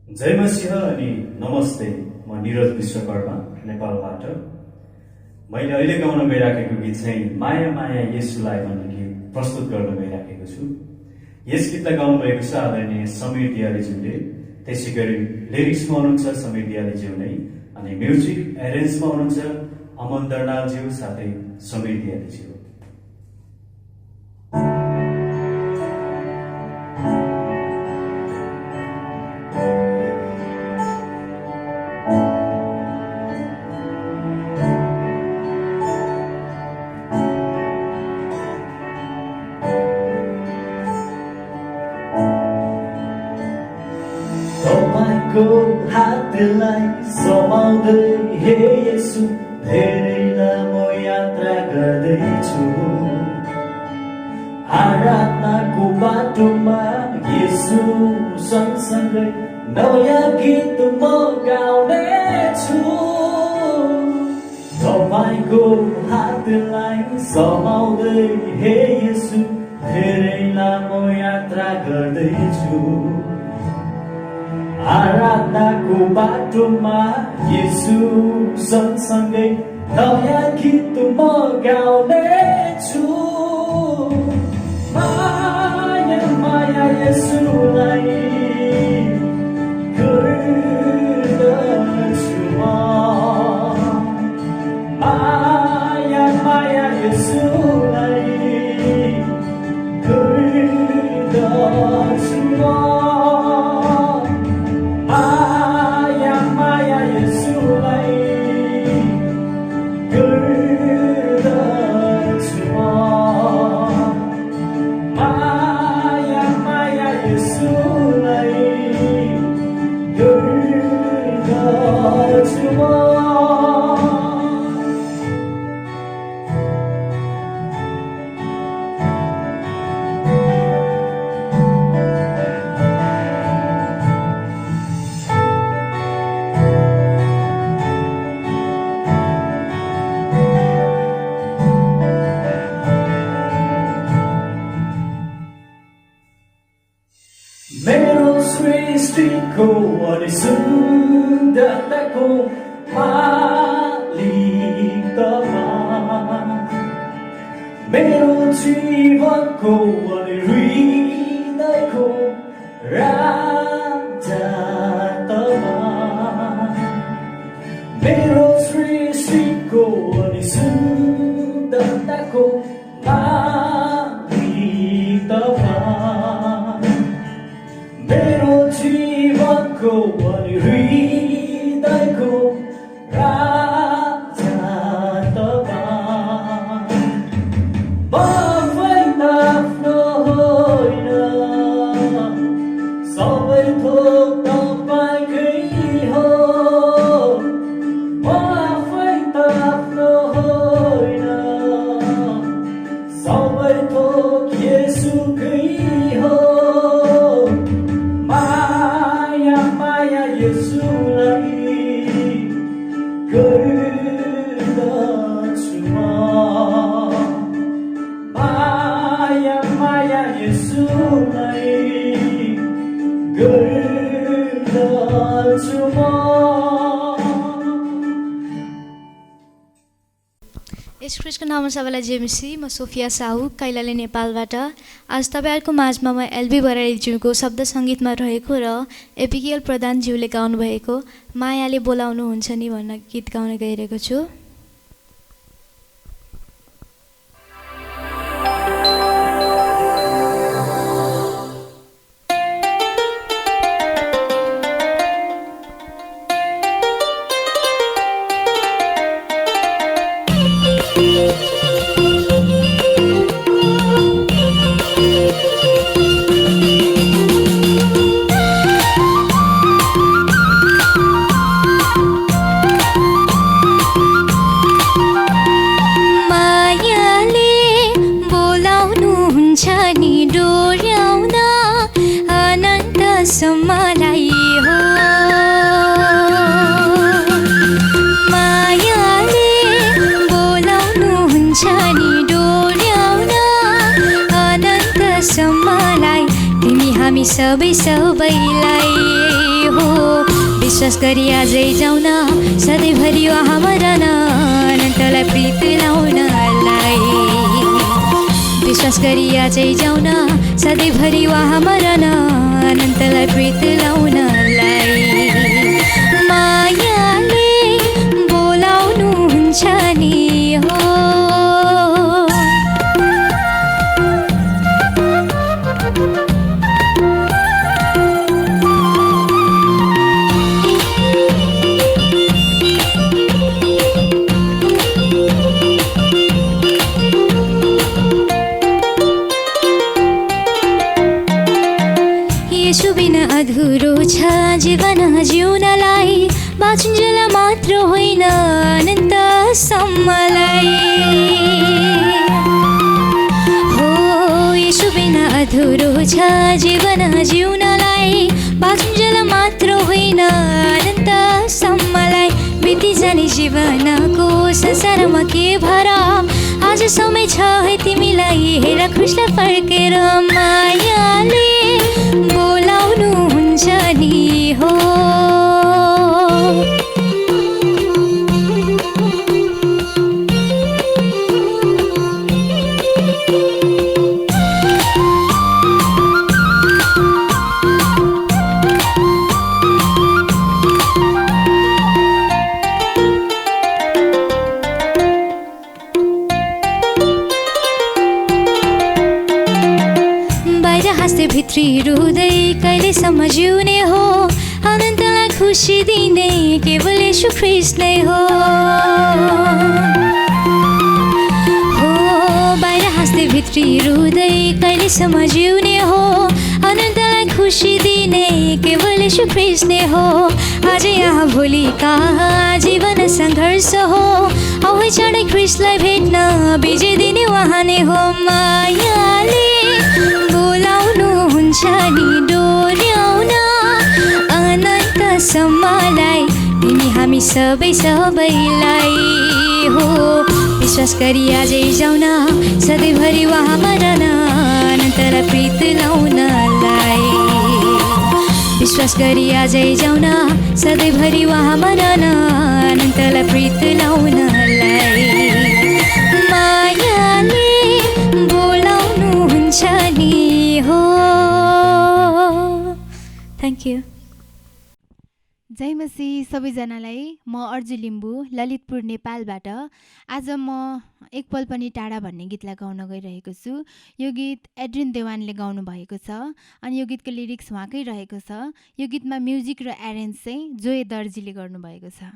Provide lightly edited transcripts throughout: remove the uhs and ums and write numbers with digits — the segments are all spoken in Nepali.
जय मसीह अनि नमस्ते। म निरज विश्वकर्मा नेपालबाट। मैले अहिले गाउन गइराखेको गीत चाहिँ माया माया येशूलाई भन्ने गीत प्रस्तुत गर्न गइराखेको छु। यस गीतलाई गाउनु भएको छ आदरणीय समीर दियालीज्यूले। त्यसै गरी लिरिक्समा हुनुहुन्छ समीर दियालीज्यू नै अनि म्युजिक एरेन्जमा हुनुहुन्छ अमन दर्नालज्यू साथै समीर दियालीज्यू। हातलाई समाउँदै हे येशू धेरै लामो यात्रा गर्दैछु। आराधनाको बाटोमा येशू सँगसँगै नयाँ गीत म गाउनेछु। तपाईको हातलाई समाउँदै हे येशू धेरै लामो यात्रा गर्दैछु। आराधनाको बाटोमा येशू सँगसँगै नयाँ गीत म गाउनेछु। माया माया येशूलाई गर्दछु म। माया माया येशूलाई गर्दछु म। माया माया येशूलाई गर्दछु म। माया माया येशूलाई गर्दछु म। मेरो सृष्टिको अनि सुन्दरताको मालिक तपाईं। मेरो जीवनको अनि हृदयको राजा तपाईं। मेरो सृष्टिको अनि सुन्दरताको मालिक तपाईं। मेरो जीवनको अनि हृदयको राजा तपाईं। म आफै आफ्नो होइन, सबै थोक तपाईँकै हो। म आफै आफ्नो होइन, सबै थोक येशूकै हो। माया माया येशूलाई गर्दछु म। माया माया येशूलाई गर्दछु म। यस ख्रिस्टको नाममा सबैलाई जेएमसी। म सोफिया साहु कैलाली नेपालबाट। आज तपाईँहरूको माझमा म एलबी बराइलीज्यूको शब्द सङ्गीतमा रहेको र एपिकेएल प्रधानज्यूले गाउनुभएको मायाले बोलाउनुहुन्छ नि भन्न गीत गाउन गइरहेको छु। मलाई हो मायाले बोलाउनुहुन्छ नि डोर्याउन अनन्तसम्मलाई। तिमी हामी हामी सबैलाई हो विश्वास गरी आजै जाउँ न सधैँभरि हाम्रा अनन्तलाई प्रीत लाउनलाई विश्वास गरी आजै जाउँ न सधैँभरि हाम्रा अनन्तलाई प्रीत लाउनलाई मायाले बोलाउनुहुन्छ नि हो अधुरो छ जीवन जिउनलाई बाँचुन्जेल मात्र होइन अनन्तसम्मलाई हो यसो बिना अधुरो छ जीवन जिउनलाई बाँचुन्जेल मात्र होइन अनन्तसम्मलाई बिति जाने जीवनको संसारमा के भर आज समय छ है तिमीलाई हेर कृष्ण फर्केर मायाले बोलाउनुहुन्छ नि हो भित्री रुँदै कहिलेसम्म जिउने हो अनन्तलाई खुसी दिने केवल येशू ख्रीष्ट नै हो बाहिर हाँस्दै भित्री रुँदै कहिलेसम्म जिउने हो अनन्तलाई खुसी दिने केवल येशू ख्रीष्ट नै हो आज यहाँ भोलिका जीवन सङ्घर्ष हो औ चाँडै ख्रीष्टलाई भेट्न विजय दिने उहाँ नै हो मायाले बोलाउनुहुन्छ नि डोर्याउन अनन्तसम्मलाई तिमी हामी सबैलाई हो विश्वास गरी आजै जाउँ न सधैँभरि हाम्रा अनन्तलाई प्रीत लाउनलाई विश्वास गरी आजै जाउँ न सधैँभरि हाम्रा अनन्तलाई प्रीत लाउनलाई मायाले बोलाउनुहुन्छ नि हो थ्याङ्क यू जय मसी सबैजनालाई म अर्जु लिम्बू ललितपुर नेपालबाट आज म एक पल पनि टाढा भन्ने गीतलाई गाउन गइरहेको छु यो गीत एड्रिन देवानले गाउनु भएको छ अनि यो गीतको लिरिक्स उहाँकै रहेको छ यो गीतमा म्युजिक र एरेन्ज चाहिँ जोए दर्जीले गर्नुभएको छ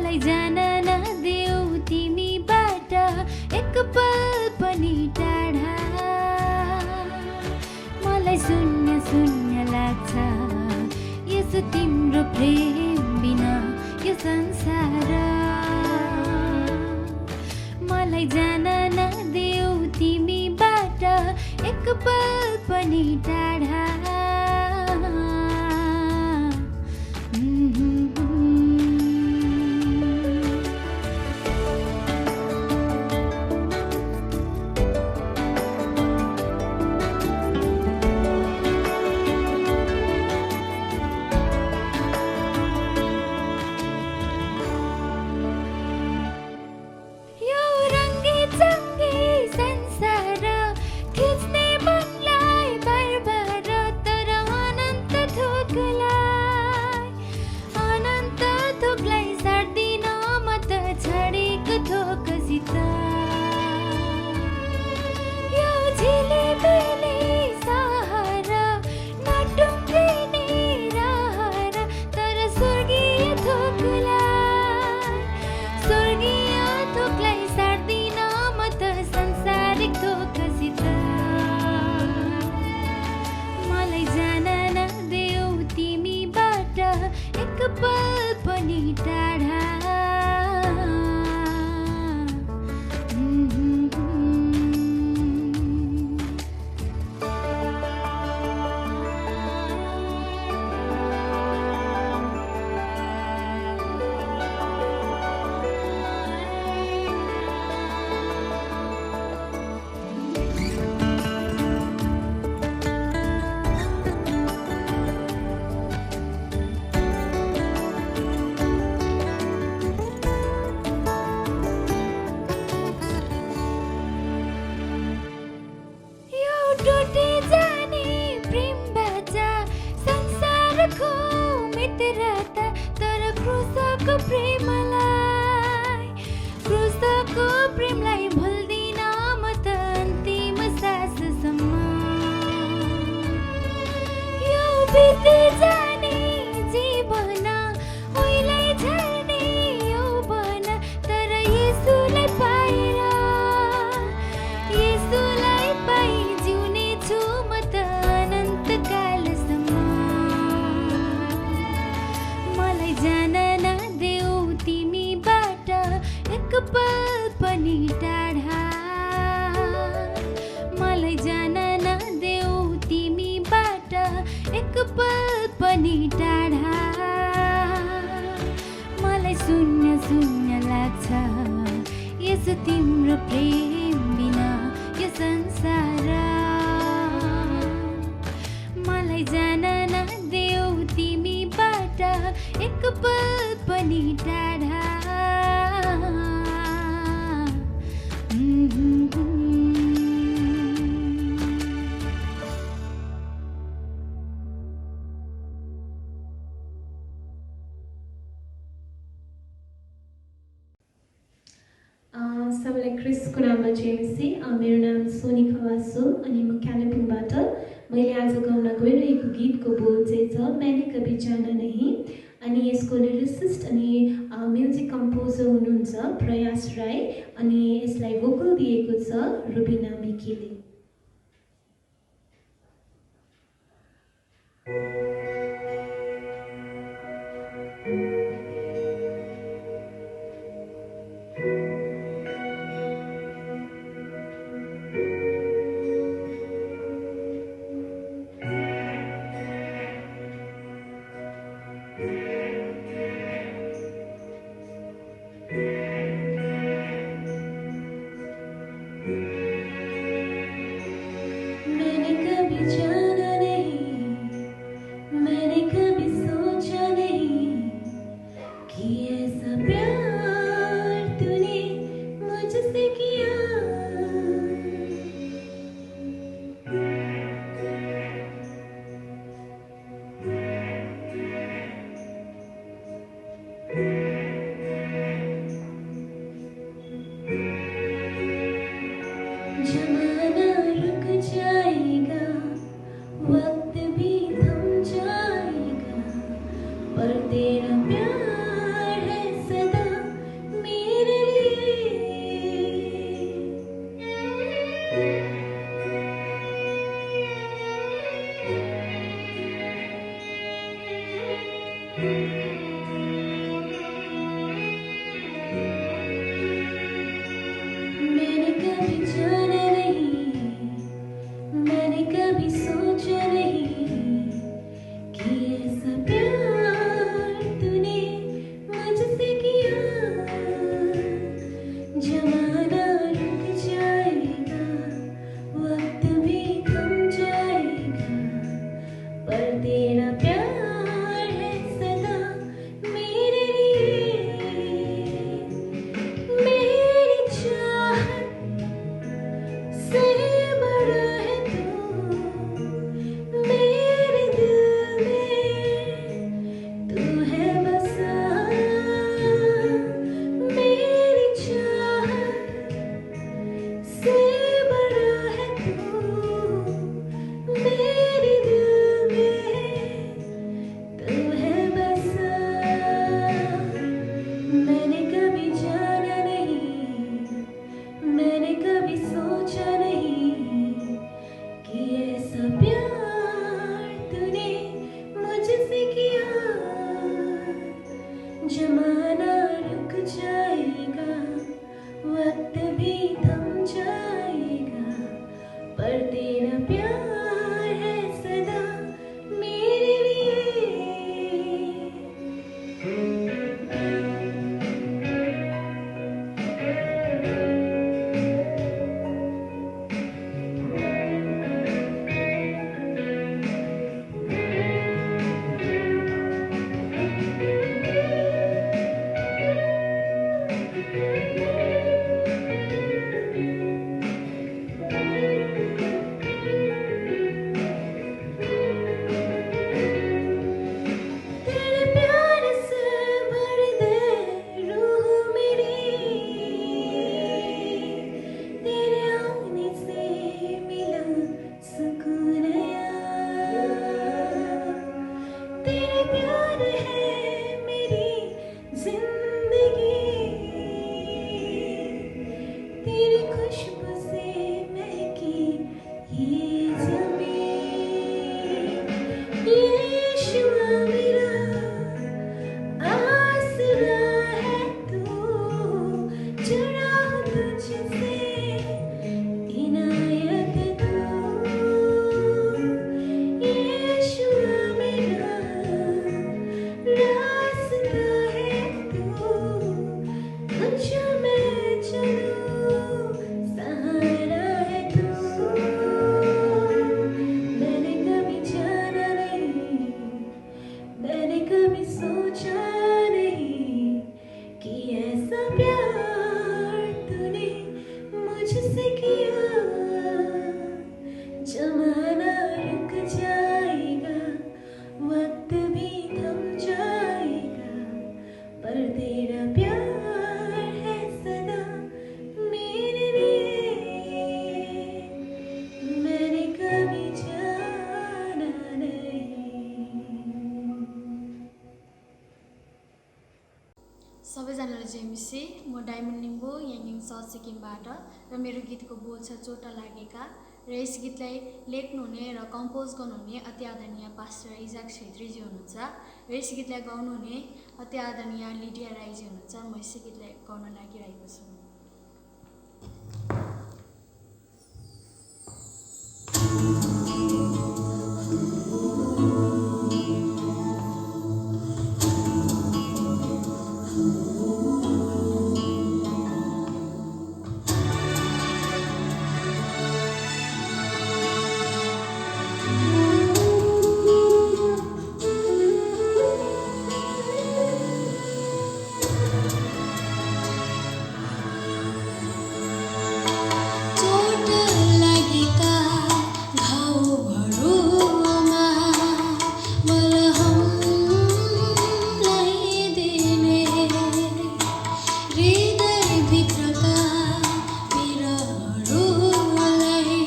मलाई जान नदेऊ तिमीबाट एक पल पनि टाढा मलाई शून्य शून्य लाग्छ यसो तिम्रो प्रेम बिना यो संसार मलाई जान नदेऊ तिमीबाट एक पल पनि टाढा पल पनि टाढा प्रेमलाई भुल्दिन म त अन्तिम साससम्म यो बिते जाने जीवन उहिले झर्ने यौवन तर येशूलाई पाएर येशूलाई पाइ जिउने छु म त अनन्तकालसम्म मलाई जान नदेऊ तिमीबाट एक पल पनि टाढा मलाई जान नदेऊ तिमीबाट एक पल पनि टाढा मलाई शून्य शून्य लाग्छ यसो तिम्रो प्रेम बिना यो संसार मलाई जान नदेऊ तिमीबाट एक पल पनि टाढा सबैलाई क्रिस्टको नाममा जेएमसी। मेरो नाम सोनी खवास हो अनि म कालिम्पोङबाट। मैले आज गाउन गइरहेको गीतको बोल चाहिँ छ मैंने कभी जाना नहीं अनि यसको लिरिसिस्ट अनि म्युजिक कम्पोजर हुनुहुन्छ प्रयास राई अनि यसलाई भोकल दिएको छ रुबिना मिकीले। तेरे प्यार है मेरी जिंदगी, तेरी खुशबू से महकी ये ज़मीन। यीशुआ मेरा आसरा है तू, जुड़ा हूँ तुझसे इनायत तू। यीशुआ मेरा रास्ता है तू, तुझ में चलूं सहारा है तू। मैंने कभी जाना नहीं, मैंने कभी सोचा नहीं कि ऐसा प्यार तूने मुझसे किया। जमाना रुक जाएगा, वक्त भी थम जाएगा, पर तेरा प्यार है सदा मेरे लिए। मैंने कभी जाना नहीं। सबैजनालाई जय मिसी। म डायमन्ड लिम्बू याङयाङ साउथ सिक्किमबाट र मेरो गीतको बोल छ चोट लागेका। र यस गीतलाई लेख्नुहुने र कम्पोज गर्नुहुने अति आदरणीय पास्टर इजाक छेत्रीजी हुनुहुन्छ र यस गीतलाई गाउनुहुने अति आदरणीय लिडिया राईजी हुनुहुन्छ। म यस गीतलाई गाउन लागिरहेको छु। चोट लागेका घाउहरूमा मलहम लगाइदिने, हृदयभित्रका पीडाहरूलाई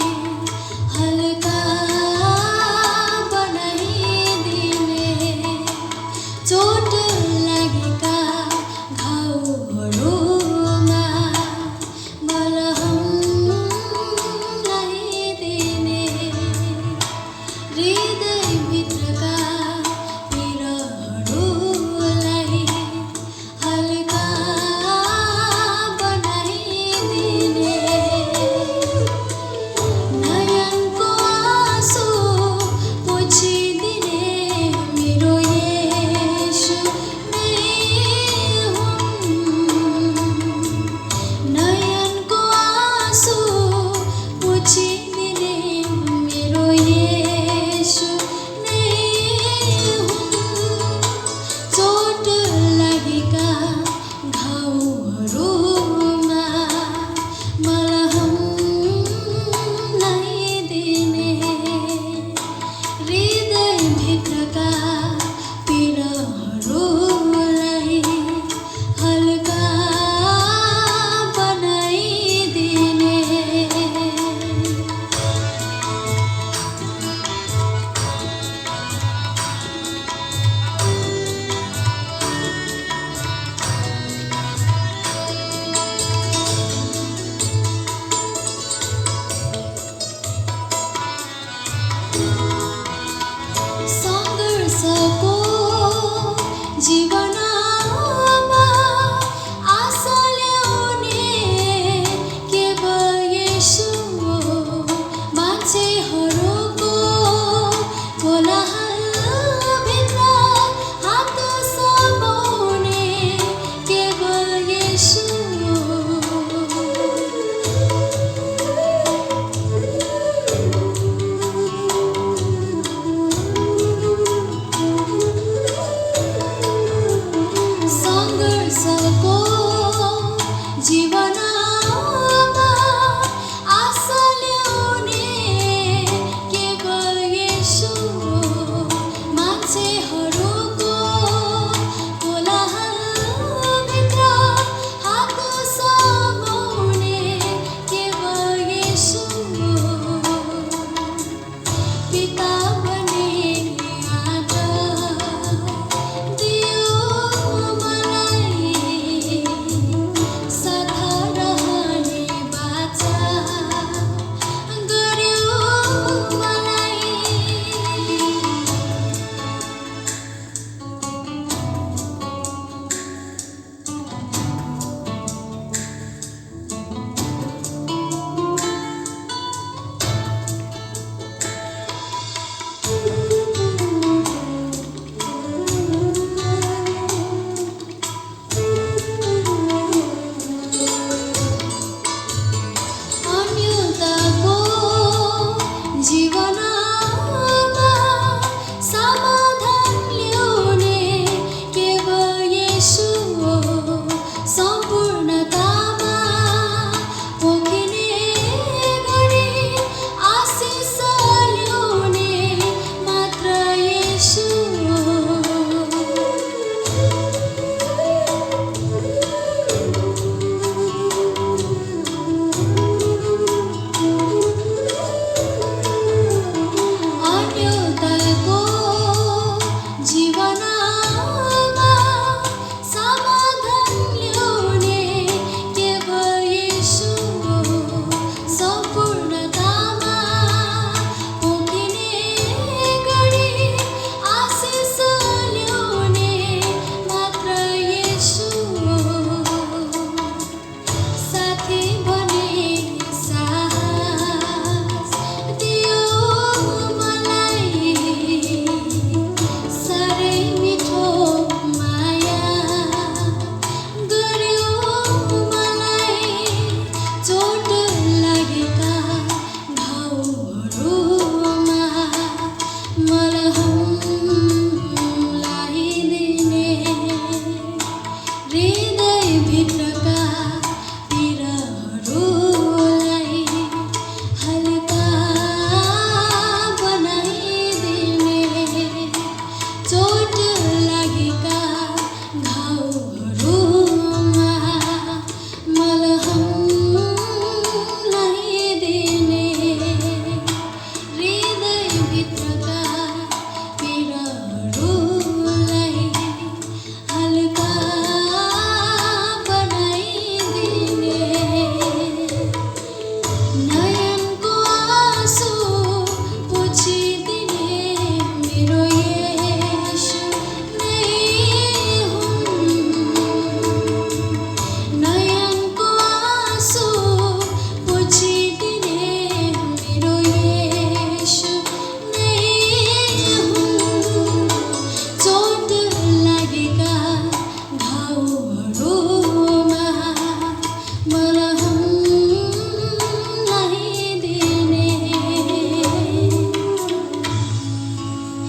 हल्का बनाइदिने। चोट